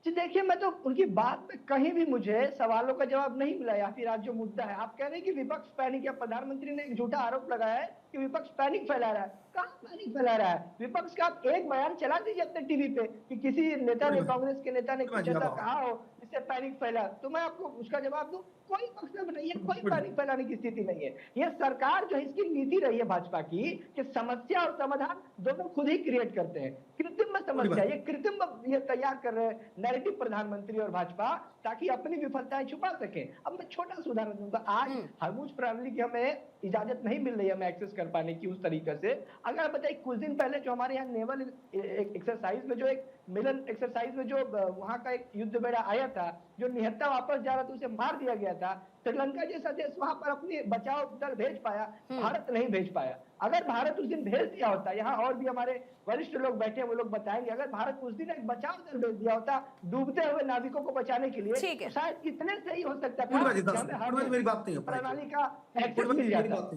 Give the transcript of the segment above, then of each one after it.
जी देखिए, मैं तो उनकी बात में कहीं भी मुझे सवालों का जवाब नहीं मिला, या फिर आज जो मुद्दा है, आप कह रहे हैं कि विपक्ष पैनिक, या प्रधानमंत्री ने एक झूठा आरोप लगाया है कि विपक्ष पैनिक फैला रहा है। कहाँ पैनिक फैला रहा है विपक्ष का? आप एक बयान चला दीजिए अपने टीवी पे कि किसी नेता ने, पूर्णिमा, कांग्रेस के नेता ने पूर्णिमा कुछ जी ऐसा अब आओ। कहा हो जिससे पैनिक फैला, तो मैं आपको उसका जवाब दूं। कोई मकसद नहीं है, कोई पैनिक फैलाने की स्थिति नहीं है। ये सरकार जो है, इसकी नीति रही है भाजपा की कि समस्या और समाधान दोनों खुद ही क्रिएट करते हैं। कृत्रिम पूर्णिमा समस्या, ये कृत्रिम ये तैयार कर रहे हैं नैरेटिव प्रधानमंत्री और भाजपा, ताकि अपनी विफलताएं छुपा सके। अब मैं छोटा सा उदाहरण दूंगा। आज हरमुज प्रणाली की हमें इजाजत नहीं मिल रही है, हमें एक्सेस कर पाने की उस तरीके से। अगर बताइए, कुछ दिन पहले जो हमारे यहाँ नेवल एक्सरसाइज में, जो एक मिलन एक्सरसाइज में, जो वहां का एक युद्ध बेड़ा आया था, जो निहत्था वापस जा रहा था, उसे मार दिया गया था। श्रीलंका जैसा देश वहां पर अपनी बचाव दल भेज पाया, भारत नहीं भेज पाया। अगर भारत उस दिन भेज दिया होता, यहाँ और भी हमारे वरिष्ठ लोग बैठे हैं, वो लोग बताएंगे, अगर भारत उस दिन एक बचाव दल भेज दिया होता डूबते हुए नाविकों को बचाने के लिए, तो शायद इतने से ही हो सकता था कि हमें हर मेरी बात नहीं हो पाई। प्रणाली का एक्सेस मिल जाता।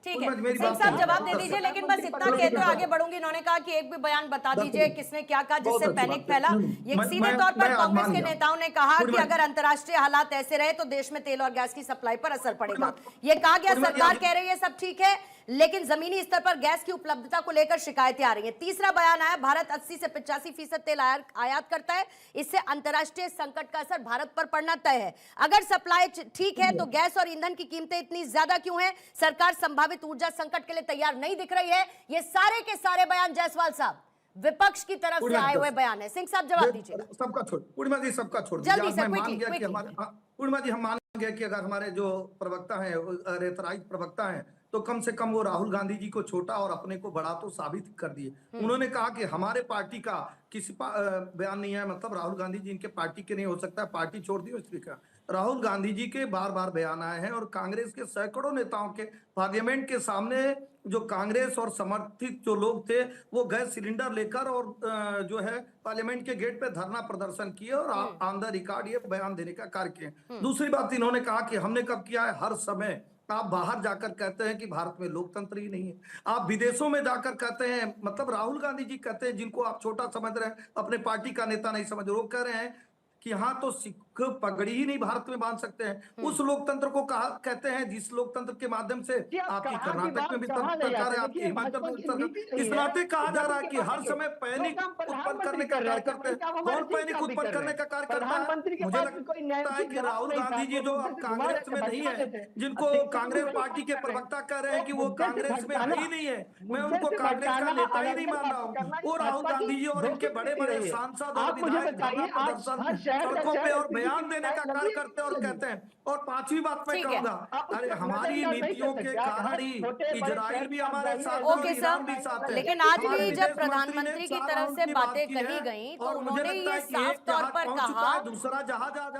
ठीक है, सिंह साहब जवाब दे दीजिए, लेकिन बस इतना कहते हुए आगे बढ़ूंगी। इन्होंने कहा कि एक भी बयान बता दीजिए किसने क्या कहा जिससे पैनिक फैला। ये सीधे तौर पर कांग्रेस के नेताओं ने कहा कि अगर अंतर्राष्ट्रीय हालात ऐसे रहे तो देश में तेल और गैस की सप्लाई पर असर पड़ेगा। ये कहा गया, सरकार कह रही है सब ठीक है, लेकिन जमीनी स्तर पर गैस की उपलब्धता को लेकर शिकायतें आ रही हैं। तीसरा बयान आया, भारत 80 से 85% तेल आयात करता है, इससे अंतर्राष्ट्रीय संकट का असर भारत पर पड़ना तय है। अगर सप्लाई ठीक है तो गैस और ईंधन की कीमतें इतनी ज्यादा क्यों हैं? सरकार संभावित ऊर्जा संकट के लिए तैयार नहीं दिख रही है। ये सारे के सारे बयान जायसवाल साहब विपक्ष की तरफ से आए हुए बयान है। सिंह साहब जवाब दीजिए। सबका छोड़, पूर्णिमा जी सबका छोड़ जल्दी से, पूर्णिमा जी हम मान गए कि अगर हमारे जो प्रवक्ता हैं, रेतराइट प्रवक्ता हैं, तो कम से कम वो राहुल गांधी जी को छोटा और अपने को बड़ा तो साबित कर दिए। उन्होंने कहा कि हमारे पार्टी का किसी बयान नहीं है, मतलब राहुल गांधी जी इनके पार्टी के नहीं हो सकता, पार्टी छोड़ दी स्पीकर। राहुल गांधी जी के बार बार बयान आए हैं और कांग्रेस के सैकड़ों नेताओं के पार्लियामेंट के सामने, जो कांग्रेस और समर्थित जो लोग थे, वो गैस सिलेंडर लेकर और जो है पार्लियामेंट के गेट पे धरना प्रदर्शन किए और ऑन द रिकॉर्ड ये बयान देने का कार्य किए। दूसरी बात इन्होंने कहा कि हमने कब किया है, हर समय आप बाहर जाकर कहते हैं कि भारत में लोकतंत्र ही नहीं है, आप विदेशों में जाकर कहते हैं, मतलब राहुल गांधी जी कहते हैं, जिनको आप छोटा समझ रहे हैं, अपने पार्टी का नेता नहीं समझ रहे, वो कह रहे हैं कि यहाँ तो सिख पगड़ी ही नहीं भारत में बांध सकते हैं। उस लोकतंत्र को कहा कहते हैं जिस लोकतंत्र के माध्यम से आपकी कर्नाटक में भी सरकार है, आपकी हिमाचल प्रदेश सरकार, इस नाते कहा जा रहा है कि हर समय पैनिक उत्पन्न करने का कार्य करते हैं। कौन पैनिक उत्पन्न करने का कार्य करता है? मुझे लगता है कि राहुल गांधी जी, जो अब कांग्रेस में नहीं है, जिनको कांग्रेस पार्टी के प्रवक्ता कह रहे हैं कि वो कांग्रेस में है ही नहीं है, मैं उनको कांग्रेस का नेता ही नहीं मान रहा हूँ। वो राहुल गांधी जी और इनके बड़े बड़े सांसद और विधायक धरना प्रदर्शन सड़कों पे और बयान देने का कार्य करते और कहते हैं। और पांचवी बात मैं कहूंगा, अरे हमारी नीतियों के कारण ही इजराइल भी हमारे साथ और ईरान भी साथ है। लेकिन आज भी जब प्रधानमंत्री की तरफ से बातें कही गई तो उन्होंने ये साफ तौर पर कहा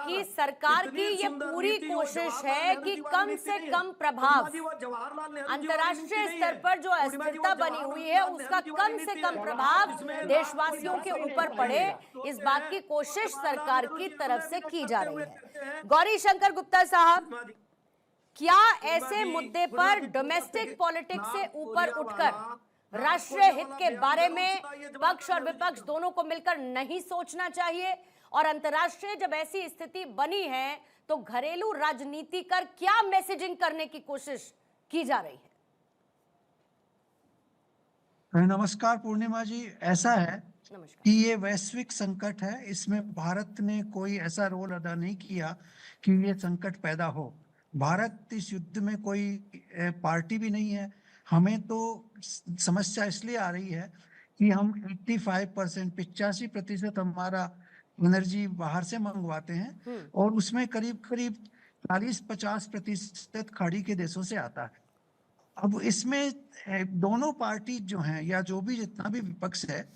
कि सरकार की ये पूरी कोशिश है कि कम से कम प्रभाव अंतर्राष्ट्रीय स्तर पर जो अस्थिरता बनी हुई है उसका कम से कम प्रभाव देशवासियों के ऊपर पड़े, इस बात की कोशिश सरकार की तरफ से की जा रही है। गौरी शंकर गुप्ता साहब, क्या ऐसे मुद्दे पर डोमेस्टिक पॉलिटिक्स से ऊपर उठकर राष्ट्रीय हित के बारे में पक्ष और विपक्ष दोनों को मिलकर नहीं सोचना चाहिए? और अंतर्राष्ट्रीय जब ऐसी स्थिति बनी है तो घरेलू राजनीति कर क्या मैसेजिंग करने की कोशिश की जा रही है? नमस्कार पूर्णिमा जी, ऐसा है कि ये वैश्विक संकट है, इसमें भारत ने कोई ऐसा रोल अदा नहीं किया कि ये संकट पैदा हो। भारत इस युद्ध में कोई पार्टी भी नहीं है। हमें तो समस्या इसलिए आ रही है कि हम 85% हमारा एनर्जी बाहर से मंगवाते हैं और उसमें करीब करीब 40-50% खाड़ी के देशों से आता है। अब इसमें दोनों पार्टी जो हैं या जो भी जितना भी विपक्ष है,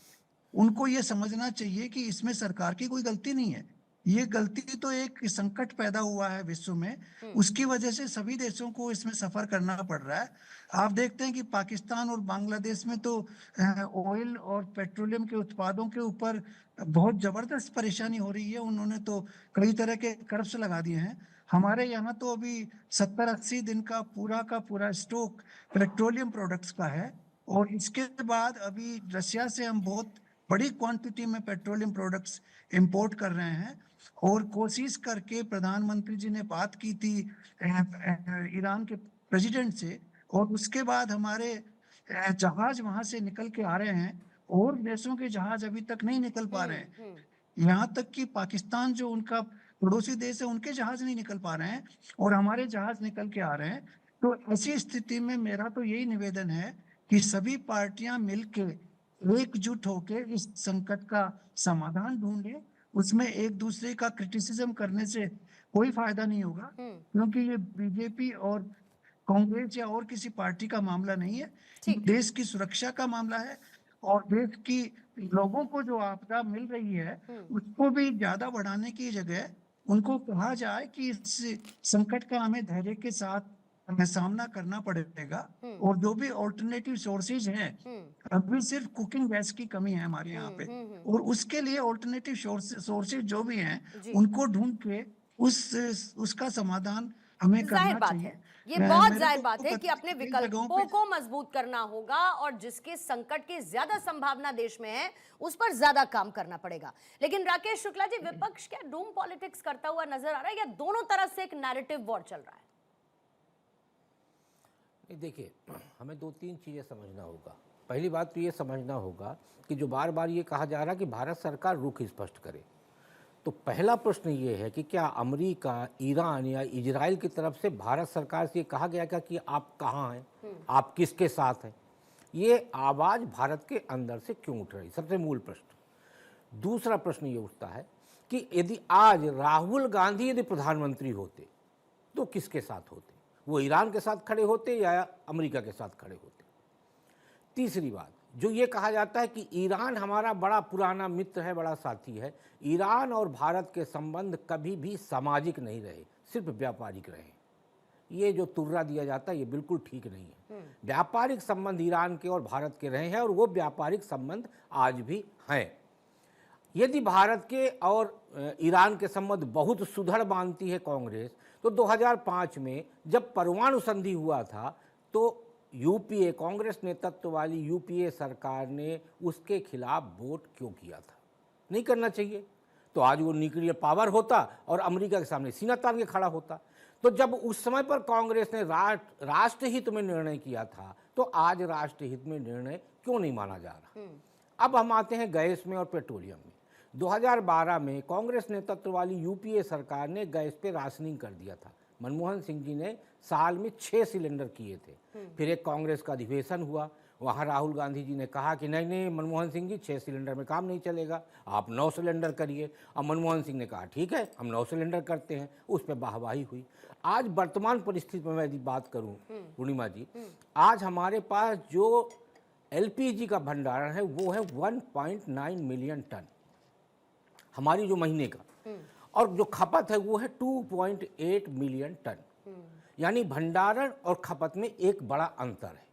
उनको ये समझना चाहिए कि इसमें सरकार की कोई गलती नहीं है। ये गलती तो एक संकट पैदा हुआ है विश्व में, उसकी वजह से सभी देशों को इसमें सफर करना पड़ रहा है। आप देखते हैं कि पाकिस्तान और बांग्लादेश में तो ऑयल और पेट्रोलियम के उत्पादों के ऊपर बहुत जबरदस्त परेशानी हो रही है। उन्होंने तो कई तरह के कर्फ्स लगा दिए हैं। हमारे यहाँ तो अभी 70-80 दिन का पूरा स्टॉक पेट्रोलियम प्रोडक्ट्स का है और इसके बाद अभी रशिया से हम बहुत बड़ी क्वांटिटी में पेट्रोलियम प्रोडक्ट्स इंपोर्ट कर रहे हैं। और कोशिश करके प्रधानमंत्री जी ने बात की थी ईरान के प्रेसिडेंट से, और उसके बाद हमारे जहाज वहां से निकल के आ रहे हैं, और देशों के जहाज अभी तक नहीं निकल पा रहे हैं। यहाँ तक कि पाकिस्तान जो उनका पड़ोसी देश है, उनके जहाज नहीं निकल पा रहे हैं और हमारे जहाज निकल के आ रहे हैं। तो ऐसी स्थिति में मेरा तो यही निवेदन है कि सभी पार्टियां मिलके एकजुट होकर इस संकट का समाधान ढूंढे। उसमें एक दूसरे का क्रिटिसिज्म करने से कोई फायदा नहीं होगा, क्योंकि ये बीजेपी और कांग्रेस या और किसी पार्टी का मामला नहीं है, देश की सुरक्षा का मामला है। और देश की लोगों को जो आपदा मिल रही है उसको भी ज्यादा बढ़ाने की जगह उनको कहा जाए कि इस संकट का हमें धैर्य के साथ हमें सामना करना पड़ेगा। और जो भी ऑल्टरनेटिव सोर्सेज हैं, अभी सिर्फ कुकिंग गैस की कमी है हमारे यहाँ पे, और उसके लिए ऑल्टरनेटिव सोर्सेज जो भी हैं उनको ढूंढ के उसका समाधान हमें करना चाहिए। ये बहुत जाहिर बात है कि अपने विकल्पों को मजबूत करना होगा और जिसके संकट की ज्यादा संभावना देश में है उस पर ज्यादा काम करना पड़ेगा। लेकिन राकेश शुक्ला जी, विपक्ष क्या डूम पॉलिटिक्स करता हुआ नजर आ रहा है या दोनों तरफ से एक नैरेटिव वॉर चल रहा है? देखिए, हमें दो तीन चीजें समझना होगा। पहली बात तो ये समझना होगा कि जो बार बार ये कहा जा रहा है कि भारत सरकार रुख स्पष्ट करे, तो पहला प्रश्न ये है कि क्या अमेरिका, ईरान या इजराइल की तरफ से भारत सरकार से ये कहा गया क्या कि आप कहाँ हैं, आप किसके साथ हैं? ये आवाज़ भारत के अंदर से क्यों उठ रही, सबसे मूल प्रश्न। दूसरा प्रश्न ये उठता है कि यदि आज राहुल गांधी यदि प्रधानमंत्री होते तो किसके साथ होते? वो ईरान के साथ खड़े होते या अमेरिका के साथ खड़े होते? तीसरी बात, जो ये कहा जाता है कि ईरान हमारा बड़ा पुराना मित्र है, बड़ा साथी है, ईरान और भारत के संबंध कभी भी सामाजिक नहीं रहे, सिर्फ व्यापारिक रहे। ये जो तुर्रा दिया जाता है ये बिल्कुल ठीक नहीं है। व्यापारिक संबंध ईरान के और भारत के रहे हैं और वो व्यापारिक संबंध आज भी हैं। यदि भारत के और ईरान के संबंध बहुत सुदृढ़ मानती है कांग्रेस, तो 2005 में जब परमाणु संधि हुआ था तो यूपीए, कांग्रेस नेतृत्व वाली यूपीए सरकार ने उसके खिलाफ वोट क्यों किया था? नहीं करना चाहिए। तो आज वो न्यूक्लियर पावर होता और अमेरिका के सामने सीना तान के खड़ा होता। तो जब उस समय पर कांग्रेस ने राष्ट्रहित में निर्णय किया था, तो आज राष्ट्रहित में निर्णय क्यों नहीं माना जा रहा? अब हम आते हैं गैस में और पेट्रोलियम में। 2012 में कांग्रेस नेतृत्व वाली यूपीए सरकार ने गैस पे राशनिंग कर दिया था। मनमोहन सिंह जी ने साल में 6 सिलेंडर किए थे। फिर एक कांग्रेस का अधिवेशन हुआ, वहाँ राहुल गांधी जी ने कहा कि नहीं मनमोहन सिंह जी 6 सिलेंडर में काम नहीं चलेगा, आप 9 सिलेंडर करिए। अब मनमोहन सिंह ने कहा ठीक है हम 9 सिलेंडर करते हैं, उस पर वाहवाही हुई। आज वर्तमान परिस्थिति में मैं यदि बात करूँ पूर्णिमा जी, आज हमारे पास जो एलपीजी का भंडारण है वो है 1.9 मिलियन टन हमारी जो महीने का, और जो खपत है वो है 2.8 मिलियन टन। यानी भंडारण और खपत में एक बड़ा अंतर है।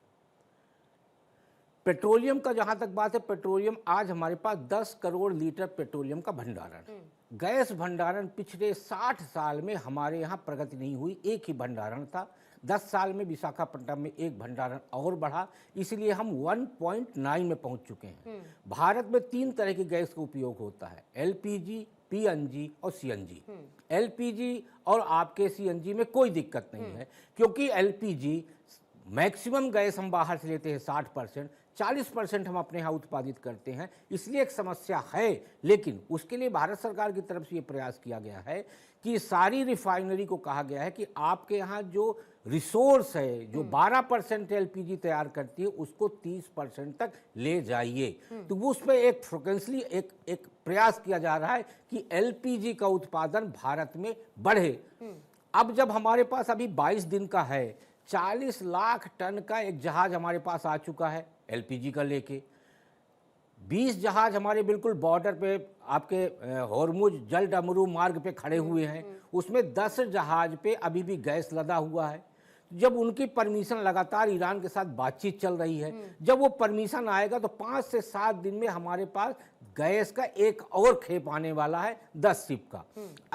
पेट्रोलियम का जहां तक बात है, पेट्रोलियम आज हमारे पास 10 करोड़ लीटर पेट्रोलियम का भंडारण है। गैस भंडारण पिछले 60 साल में हमारे यहाँ प्रगति नहीं हुई, एक ही भंडारण था। 10 साल में विशाखापट्टनम में एक भंडारण और बढ़ा, इसलिए हम 1.9 में पहुंच चुके हैं। भारत में 3 तरह की गैस का उपयोग होता है, एलपीजी, पीएनजी और सीएनजी। एलपीजी और आपके सीएनजी में कोई दिक्कत नहीं है, क्योंकि एलपीजी मैक्सिमम गैस हम बाहर से लेते हैं 60%, 40% हम अपने यहाँ उत्पादित करते हैं, इसलिए एक समस्या है। लेकिन उसके लिए भारत सरकार की तरफ से ये प्रयास किया गया है कि सारी रिफाइनरी को कहा गया है कि आपके यहाँ जो रिसोर्स है, जो 12% एलपीजी तैयार करती है, उसको 30% तक ले जाइए। तो वो उस पर एक फ्रिक्वेंसली एक प्रयास किया जा रहा है कि एलपीजी का उत्पादन भारत में बढ़े। अब जब हमारे पास अभी 22 दिन का है, 40 लाख टन का एक जहाज हमारे पास आ चुका है एलपीजी का लेके। 20 जहाज हमारे बिल्कुल बॉर्डर पे आपके होर्मुज जल डमरू मार्ग पे खड़े हुए हैं, उसमें 10 जहाज पे अभी भी गैस लदा हुआ है। जब उनकी परमिशन, लगातार ईरान के साथ बातचीत चल रही है, जब वो परमिशन आएगा तो 5 से 7 दिन में हमारे पास गैस का एक और खेप आने वाला है 10 शिप का।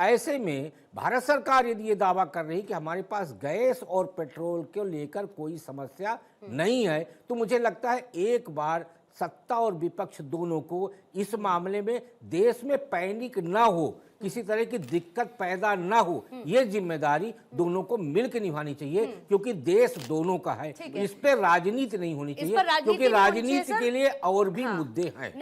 ऐसे में भारत सरकार यदि ये दावा कर रही कि हमारे पास गैस और पेट्रोल को लेकर कोई समस्या नहीं है, तो मुझे लगता है एक बार सत्ता और विपक्ष दोनों को इस मामले में देश में पैनिक ना हो, किसी तरह की दिक्कत पैदा ना हो, ये जिम्मेदारी दोनों को मिलकर निभानी चाहिए, क्योंकि देश दोनों का है। इस पे राजनीति नहीं होनी चाहिए, क्योंकि राजनीति के लिए और भी मुद्दे हैं।